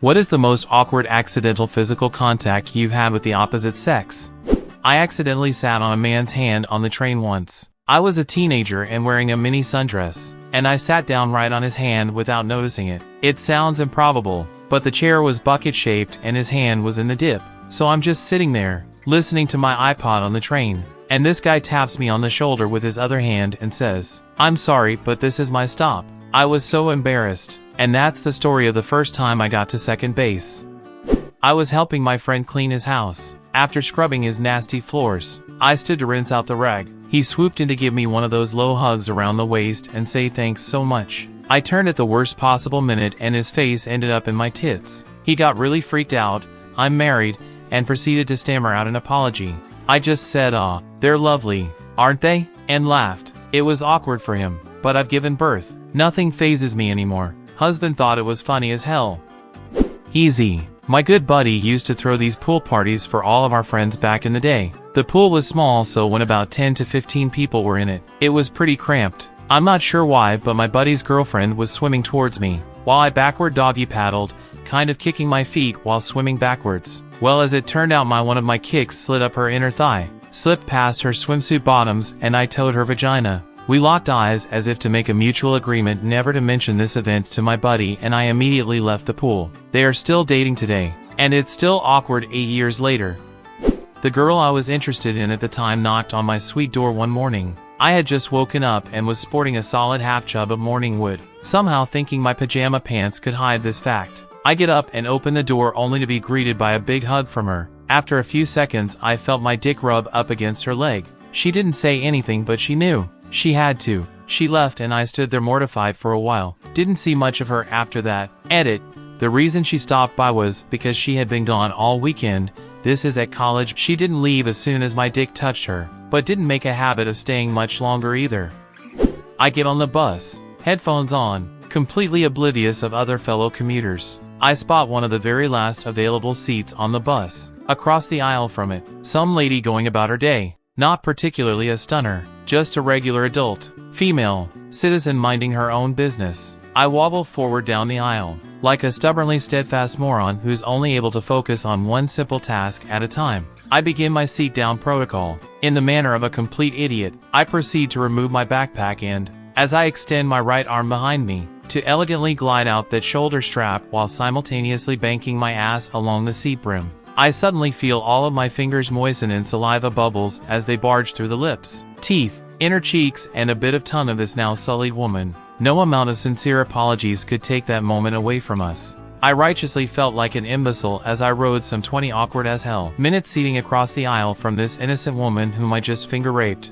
What is the most awkward accidental physical contact you've had with the opposite sex? I accidentally sat on a man's hand on the train once. I was a teenager and wearing a mini sundress, and I sat down right on his hand without noticing it. It sounds improbable, but the chair was bucket-shaped and his hand was in the dip. So I'm just sitting there, listening to my iPod on the train, and this guy taps me on the shoulder with his other hand and says, "I'm sorry, but this is my stop." I was so embarrassed. And that's the story of the first time I got to second base. I was helping my friend clean his house. After scrubbing his nasty floors, I stood to rinse out the rag. He swooped in to give me one of those low hugs around the waist and say thanks so much. I turned at the worst possible minute and his face ended up in my tits. He got really freaked out, "I'm married," and proceeded to stammer out an apology. I just said, "Aw, they're lovely, aren't they?" and laughed. It was awkward for him, but I've given birth. Nothing phases me anymore. Husband thought it was funny as hell. Easy. My good buddy used to throw these pool parties for all of our friends back in the day. The pool was small, so when about 10 to 15 people were in it, it was pretty cramped. I'm not sure why, but my buddy's girlfriend was swimming towards me, while I backward doggy paddled, kind of kicking my feet while swimming backwards. Well, as it turned out, one of my kicks slid up her inner thigh, slipped past her swimsuit bottoms, and I towed her vagina. We locked eyes as if to make a mutual agreement never to mention this event to my buddy, and I immediately left the pool. They are still dating today, and it's still awkward 8 years later. The girl I was interested in at the time knocked on my suite door one morning. I had just woken up and was sporting a solid half chub of morning wood, somehow thinking my pajama pants could hide this fact. I get up and open the door only to be greeted by a big hug from her. After a few seconds, I felt my dick rub up against her leg. She didn't say anything, but she knew. She had to. She left and I stood there mortified for a while. Didn't see much of her after that. Edit. The reason she stopped by was because she had been gone all weekend. This is at college. She didn't leave as soon as my dick touched her, but didn't make a habit of staying much longer either. I get on the bus, headphones on, completely oblivious of other fellow commuters. I spot one of the very last available seats on the bus. Across the aisle from it, some lady going about her day. Not particularly a stunner, just a regular adult, female, citizen minding her own business. I wobble forward down the aisle, like a stubbornly steadfast moron who's only able to focus on one simple task at a time. I begin my seat down protocol. In the manner of a complete idiot, I proceed to remove my backpack and, as I extend my right arm behind me, to elegantly glide out that shoulder strap while simultaneously banking my ass along the seat brim. I suddenly feel all of my fingers moisten in saliva bubbles as they barge through the lips, teeth, inner cheeks, and a bit of tongue of this now sullied woman. No amount of sincere apologies could take that moment away from us. I righteously felt like an imbecile as I rode some 20 awkward as hell minutes seating across the aisle from this innocent woman whom I just finger raped.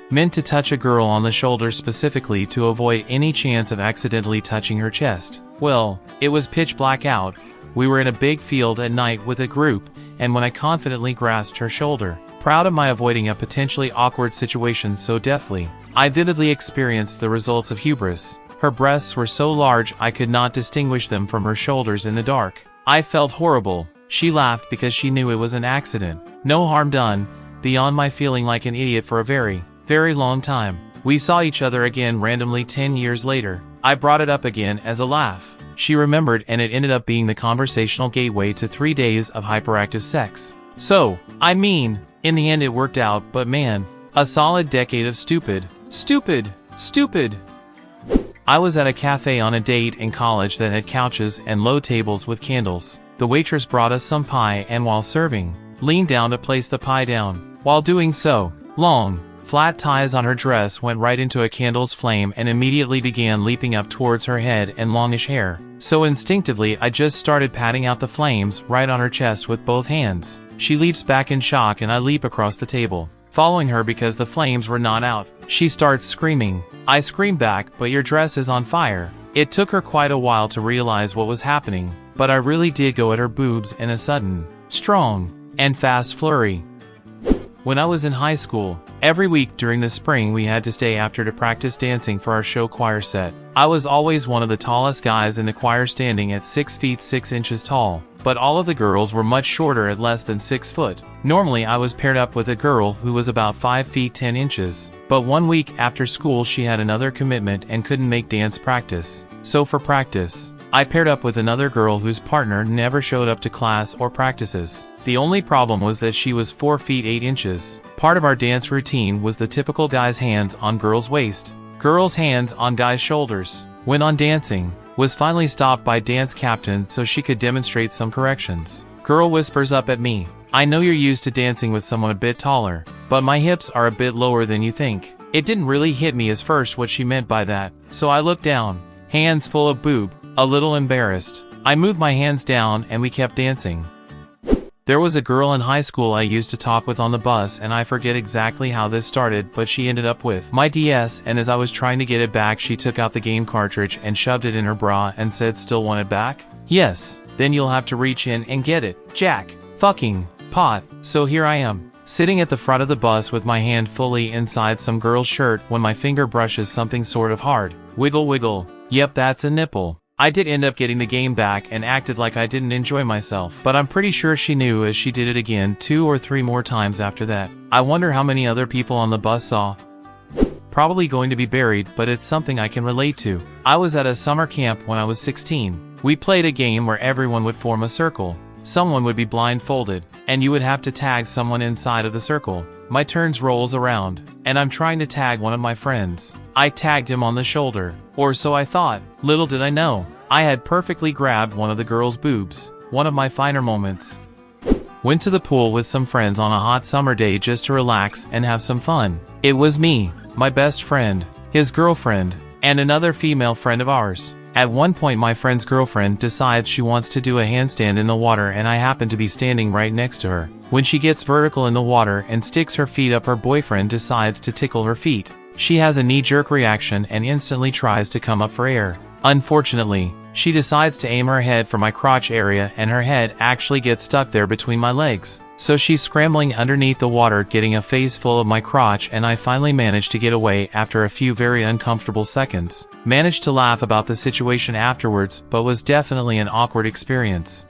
Meant to touch a girl on the shoulder specifically to avoid any chance of accidentally touching her chest. Well, it was pitch black out. We were in a big field at night with a group, and when I confidently grasped her shoulder, proud of my avoiding a potentially awkward situation so deftly, I vividly experienced the results of hubris. Her breasts were so large I could not distinguish them from her shoulders in the dark. I felt horrible. She laughed because she knew it was an accident. No harm done, beyond my feeling like an idiot for a very, very long time. We saw each other again randomly 10 years later. I brought it up again as a laugh. She remembered, and it ended up being the conversational gateway to 3 days of hyperactive sex. So, I mean, in the end it worked out, but man, a solid decade of stupid. I was at a cafe on a date in college that had couches and low tables with candles. The waitress brought us some pie and while serving, leaned down to place the pie down. While doing so, long, flat ties on her dress went right into a candle's flame and immediately began leaping up towards her head and longish hair. So instinctively I just started patting out the flames right on her chest with both hands. She leaps back in shock and I leap across the table, following her because the flames were not out. She starts screaming. I scream back, "But your dress is on fire." It took her quite a while to realize what was happening, but I really did go at her boobs in a sudden, strong, and fast flurry. When I was in high school, every week during the spring we had to stay after to practice dancing for our show choir set. I was always one of the tallest guys in the choir, standing at 6 feet 6 inches tall, but all of the girls were much shorter at less than 6 foot. Normally I was paired up with a girl who was about 5 feet 10 inches, but one week after school she had another commitment and couldn't make dance practice. So for practice, I paired up with another girl whose partner never showed up to class or practices. The only problem was that she was 4 feet 8 inches. Part of our dance routine was the typical guy's hands on girl's waist, girl's hands on guy's shoulders. Went on dancing, was finally stopped by dance captain so she could demonstrate some corrections. Girl whispers up at me, "I know you're used to dancing with someone a bit taller, but my hips are a bit lower than you think." It didn't really hit me as first what she meant by that, so I looked down, hands full of boob, a little embarrassed. I moved my hands down and we kept dancing. There was a girl in high school I used to talk with on the bus, and I forget exactly how this started, but she ended up with my DS, and as I was trying to get it back she took out the game cartridge and shoved it in her bra and said, "Still want it back? Yes, then you'll have to reach in and get it, Jack. Fucking pot." So here I am, sitting at the front of the bus with my hand fully inside some girl's shirt when my finger brushes something sort of hard. Wiggle wiggle. Yep, that's a nipple. I did end up getting the game back and acted like I didn't enjoy myself, but I'm pretty sure she knew, as she did it again 2 or 3 more times after that. I wonder how many other people on the bus saw. Probably going to be buried, but it's something I can relate to. I was at a summer camp when I was 16. We played a game where everyone would form a circle. Someone would be blindfolded, and you would have to tag someone inside of the circle. My turns rolls around, and I'm trying to tag one of my friends. I tagged him on the shoulder, or so I thought. Little did I know, I had perfectly grabbed one of the girl's boobs. One of my finer moments. Went to the pool with some friends on a hot summer day just to relax and have some fun. It was me, my best friend, his girlfriend, and another female friend of ours. At one point my friend's girlfriend decides she wants to do a handstand in the water, and I happen to be standing right next to her. When she gets vertical in the water and sticks her feet up, her boyfriend decides to tickle her feet. She has a knee-jerk reaction and instantly tries to come up for air. Unfortunately, she decides to aim her head for my crotch area, and her head actually gets stuck there between my legs. So she's scrambling underneath the water, getting a face full of my crotch, and I finally managed to get away after a few very uncomfortable seconds. Managed to laugh about the situation afterwards, but was definitely an awkward experience.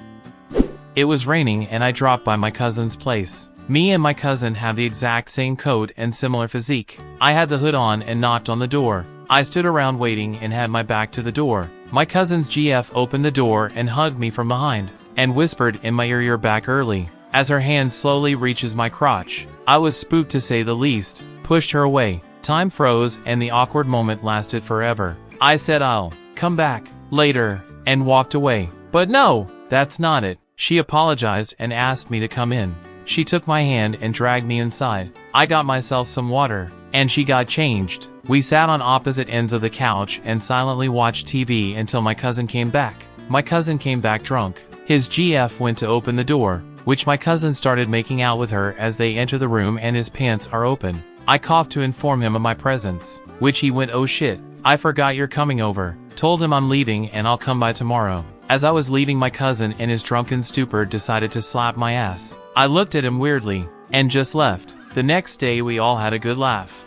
It was raining and I dropped by my cousin's place. Me and my cousin have the exact same coat and similar physique. I had the hood on and knocked on the door. I stood around waiting and had my back to the door. My cousin's GF opened the door and hugged me from behind, and whispered in my ear, "You're back early," as her hand slowly reaches my crotch. I was spooked to say the least, pushed her away. Time froze and the awkward moment lasted forever. I said I'll come back later, and walked away. But no, that's not it. She apologized and asked me to come in. She took my hand and dragged me inside. I got myself some water, and she got changed. We sat on opposite ends of the couch and silently watched TV until my cousin came back. My cousin came back drunk. His GF went to open the door, which my cousin started making out with her as they enter the room, and his pants are open. I coughed to inform him of my presence, which he went, "Oh shit, I forgot you're coming over." Told him I'm leaving and I'll come by tomorrow. As I was leaving, my cousin in his drunken stupor decided to slap my ass. I looked at him weirdly, and just left. The next day we all had a good laugh.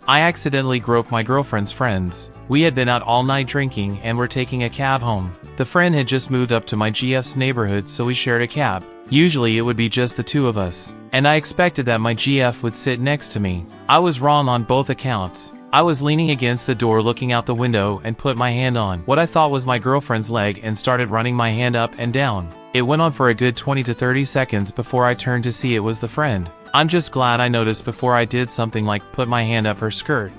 I accidentally groped my girlfriend's friends. We had been out all night drinking and were taking a cab home. The friend had just moved up to my GF's neighborhood, so we shared a cab. Usually it would be just the two of us, and I expected that my GF would sit next to me. I was wrong on both accounts. I was leaning against the door looking out the window and put my hand on what I thought was my girlfriend's leg and started running my hand up and down. It went on for a good 20 to 30 seconds before I turned to see it was the friend. I'm just glad I noticed before I did something like put my hand up her skirt.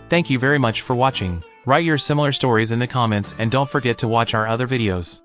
Thank you very much for watching. Write your similar stories in the comments and don't forget to watch our other videos.